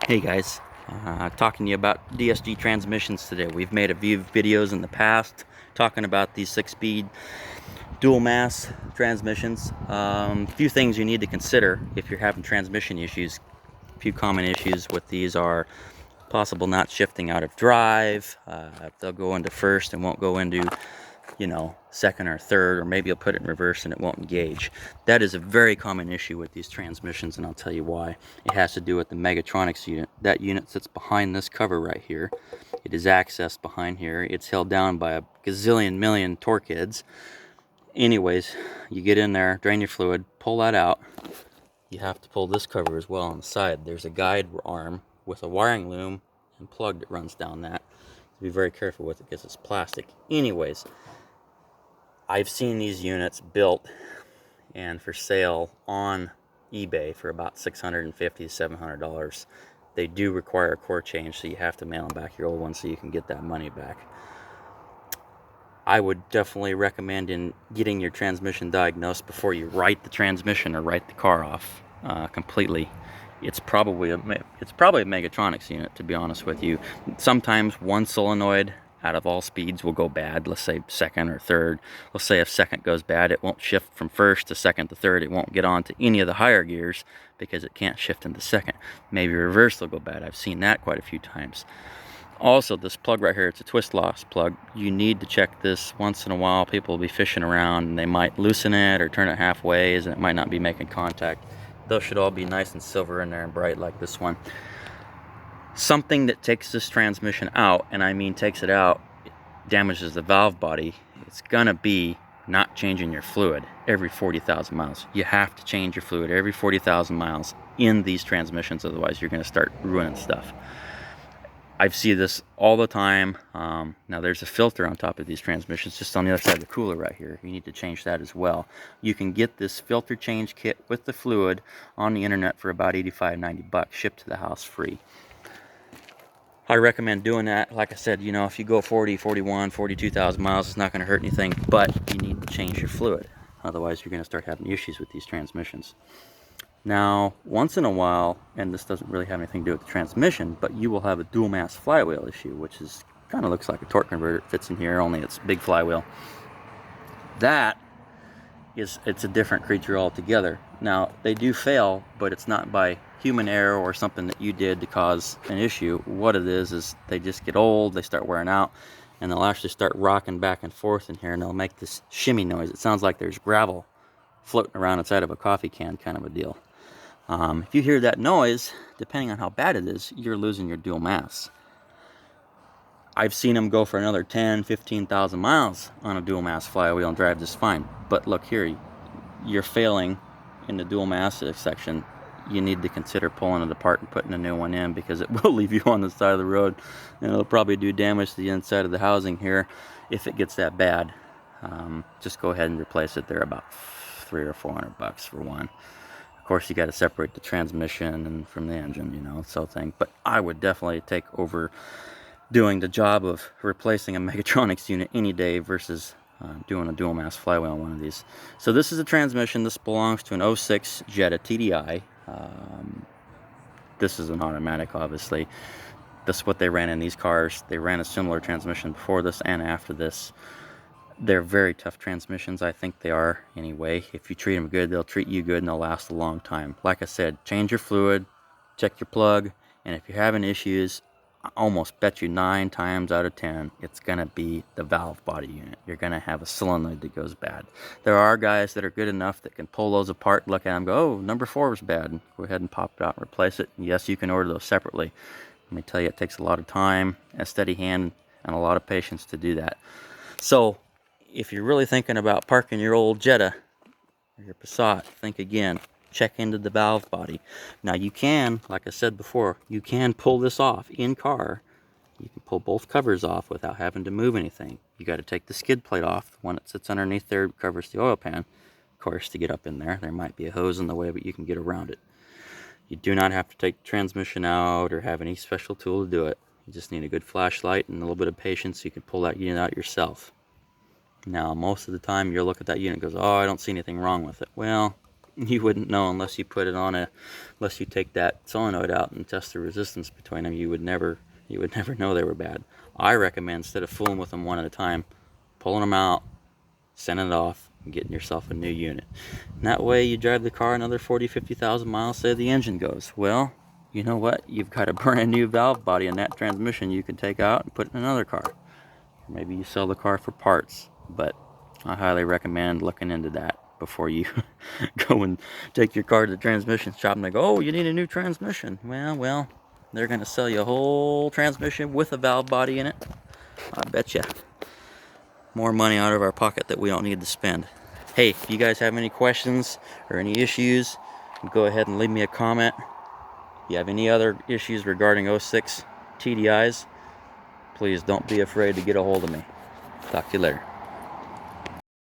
Hey guys, talking to you about DSG transmissions today. We've made a few videos in the past talking about these 6-speed dual mass transmissions. A few things you need to consider if you're having transmission issues. A few common issues with these are possible not shifting out of drive. They'll go into first and won't go into second or third, or maybe you'll put it in reverse and it won't engage. That is a very common issue with these transmissions, and I'll tell you why. It has to do with the Megatronics unit. That unit sits behind this cover right here. It is accessed behind here. It's held down by a gazillion million torque heads. Anyways, you get in there, drain your fluid, pull that out. You have to pull this cover as well on the side. There's a guide arm with a wiring loom and plug that runs down that. Be very careful with it because it's plastic. Anyways, I've seen these units built and for sale on eBay for about $650 to $700. They do require a core change, so you have to mail them back your old one so you can get that money back. I would definitely recommend in getting your transmission diagnosed before you write the transmission or write the car off completely. It's probably a Megatronics unit, to be honest with you. Sometimes one solenoid out of all speeds will go bad. Let's say second or third. Let's say if second goes bad, it won't shift from first to second to third. It won't get on to any of the higher gears because it can't shift into second. Maybe reverse will go bad. I've seen that quite a few times. Also, this plug right here, it's a twist loss plug. You need to check this once in a while. People will be fishing around and they might loosen it or turn it halfway and it might not be making contact. Those should all be nice and silver in there and bright like this one. Something that takes this transmission out, and I mean takes it out, damages the valve body, it's gonna be not changing your fluid every 40,000 miles. You have to change your fluid every 40,000 miles in these transmissions, otherwise you're gonna start ruining stuff. I see this all the time. Now there's a filter on top of these transmissions just on the other side of the cooler right here. You need to change that as well. You can get this filter change kit with the fluid on the internet for about $85–90 shipped to the house free. I recommend doing that. Like I said, if you go 40, 41, 42,000 miles, it's not going to hurt anything, but you need to change your fluid. Otherwise, you're going to start having issues with these transmissions. Now, once in a while, and this doesn't really have anything to do with the transmission, but you will have a dual mass flywheel issue, which is kind of looks like a torque converter. It fits in here, only it's big flywheel. It's a different creature altogether. Now, they do fail, but it's not by human error or something that you did to cause an issue. What it is they just get old, they start wearing out, and they'll actually start rocking back and forth in here, and they'll make this shimmy noise. It sounds like there's gravel floating around inside of a coffee can, kind of a deal. If you hear that noise, depending on how bad it is, you're losing your dual mass. I've seen them go for another 10, 15,000 miles on a dual mass flywheel and drive just fine. But look here, you're failing in the dual mass section. You need to consider pulling it apart and putting a new one in, because it will leave you on the side of the road, and it'll probably do damage to the inside of the housing here if it gets that bad. Just go ahead and replace it. They're about $300 or $400 for one. Of course, you got to separate the transmission and from the engine, so thing. But I would definitely take over doing the job of replacing a Megatronics unit any day versus doing a dual mass flywheel on one of these. So this is a transmission. This belongs to an 06 Jetta TDI. This is an automatic, obviously. This is what they ran in these cars. They ran a similar transmission before this and after this. They're very tough transmissions. I think they are anyway. If you treat them good, they'll treat you good and they'll last a long time. Like I said, change your fluid, check your plug, and if you're having issues, I almost bet you 9 times out of 10 it's going to be the valve body unit. You're going to have a solenoid that goes bad. There are guys that are good enough that can pull those apart, look at them, go, oh, number 4 is bad, and go ahead and pop it out and replace it. And yes, you can order those separately. Let me tell you, it takes a lot of time, a steady hand, and a lot of patience to do that. So if you're really thinking about parking your old Jetta or your Passat, think again. Check into the valve body. Now you can, like I said before, you can pull this off in car. You can pull both covers off without having to move anything. You got to take the skid plate off. The one that sits underneath there covers the oil pan. Of course, to get up in there, there might be a hose in the way, but you can get around it. You do not have to take the transmission out or have any special tool to do it. You just need a good flashlight and a little bit of patience so you can pull that unit out yourself. Now, most of the time, you'll look at that unit and goes, oh, I don't see anything wrong with it. Well, You wouldn't know unless you put it on unless you take that solenoid out and test the resistance between them. You would never know they were bad. I recommend, instead of fooling with them one at a time, pulling them out, sending it off, and getting yourself a new unit. And that way you drive the car another 40-50,000 miles, say the engine goes. Well, you know what? You've got a brand new valve body in that transmission you can take out and put in another car. Maybe you sell the car for parts, but I highly recommend looking into that before you go and take your car to the transmission shop and they go, oh, you need a new transmission. Well, they're going to sell you a whole transmission with a valve body in it. I bet you more money out of our pocket that we don't need to spend. Hey, if you guys have any questions or any issues, go ahead and leave me a comment. If you have any other issues regarding 06 TDIs, please don't be afraid to get a hold of me. Talk to you later.